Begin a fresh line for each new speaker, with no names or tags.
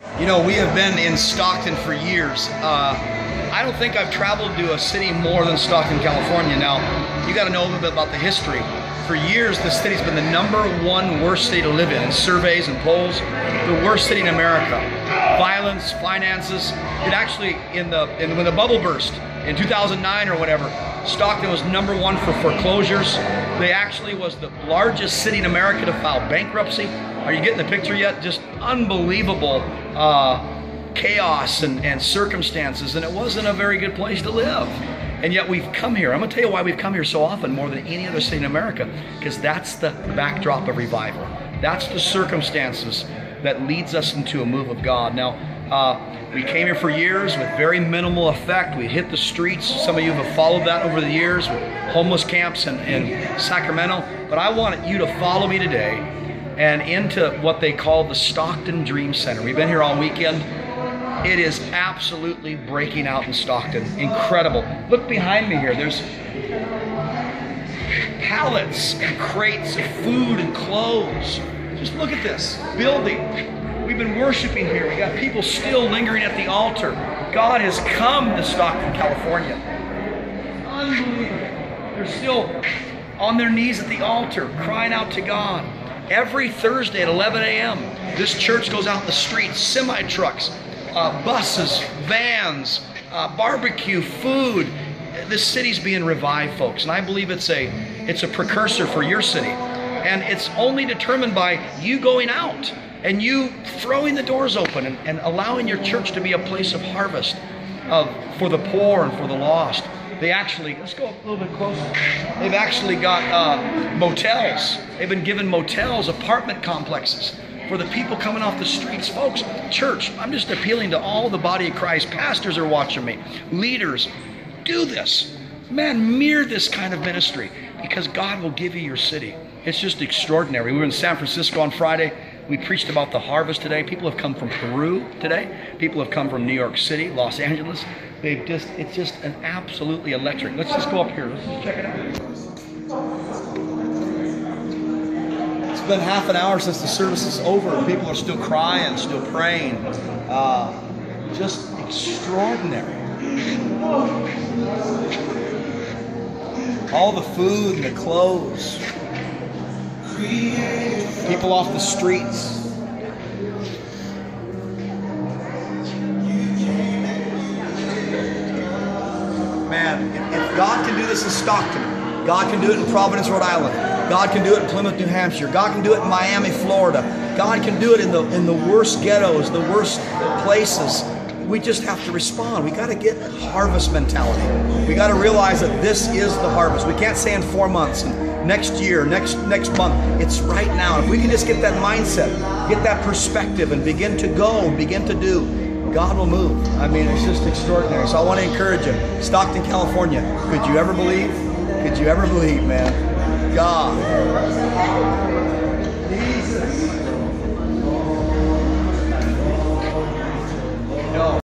You know, we have been in Stockton for years. I don't think I've traveled to a city more than Stockton, California. Now, you got to know a little bit about the history. For years, the city's been the #1 worst city to live in surveys and polls. The worst city in America. Violence, finances. It actually, when the bubble burst in 2009 or whatever, Stockton was #1 for foreclosures. They actually was the largest city in America to file bankruptcy. Are you getting the picture yet? Just unbelievable chaos and circumstances, and it wasn't a very good place to live. And yet we've come here. I'm going to tell you why we've come here so often, more than any other city in America, because that's the backdrop of revival. That's the circumstances that leads us into a move of God. Now, we came here for years with very minimal effect. We hit the streets. Some of you have followed that over the years with homeless camps in Sacramento. But I want you to follow me today and into what they call the Stockton Dream Center. We've been here all weekend. It is absolutely breaking out in Stockton. Incredible. Look behind me here. There's pallets and crates of food and clothes. Just look at this building. We've been worshiping here. We got people still lingering at the altar. God has come to Stockton, California. Unbelievable. They're still on their knees at the altar, crying out to God. Every Thursday at 11 a.m., this church goes out in the streets, semi-trucks, buses, vans, barbecue, food. This city's being revived, folks, and I believe it's a precursor for your city. And it's only determined by you going out and you throwing the doors open and allowing your church to be a place of harvest for the poor and for the lost. They actually, let's go a little bit closer. They've actually got motels. They've been given motels, apartment complexes for the people coming off the streets. Folks, church, I'm just appealing to all the body of Christ. Pastors are watching me. Leaders, do this. Man, mirror this kind of ministry because God will give you your city. It's just extraordinary. We were in San Francisco on Friday. We preached about the harvest today. People have come from Peru today. People have come from New York City, Los Angeles. It's just an absolutely electric. Let's just go up here. Let's just check it out. It's been half an hour since the service is over. People are still crying, still praying. Just extraordinary. All the food and the clothes. People off the streets. Man, if God can do this in Stockton, God can do it in Providence, Rhode Island. God can do it in Plymouth, New Hampshire. God can do it in Miami, Florida. God can do it in the worst ghettos, the worst places. We just have to respond. We got to get harvest mentality. We got to realize that this is the harvest. We can't say in 4 months and next year, next month. It's right now. If we can just get that mindset, get that perspective, and begin to go, begin to do, God will move. I mean, it's just extraordinary. So I want to encourage you. Stockton, California. Could you ever believe? Could you ever believe, man? God.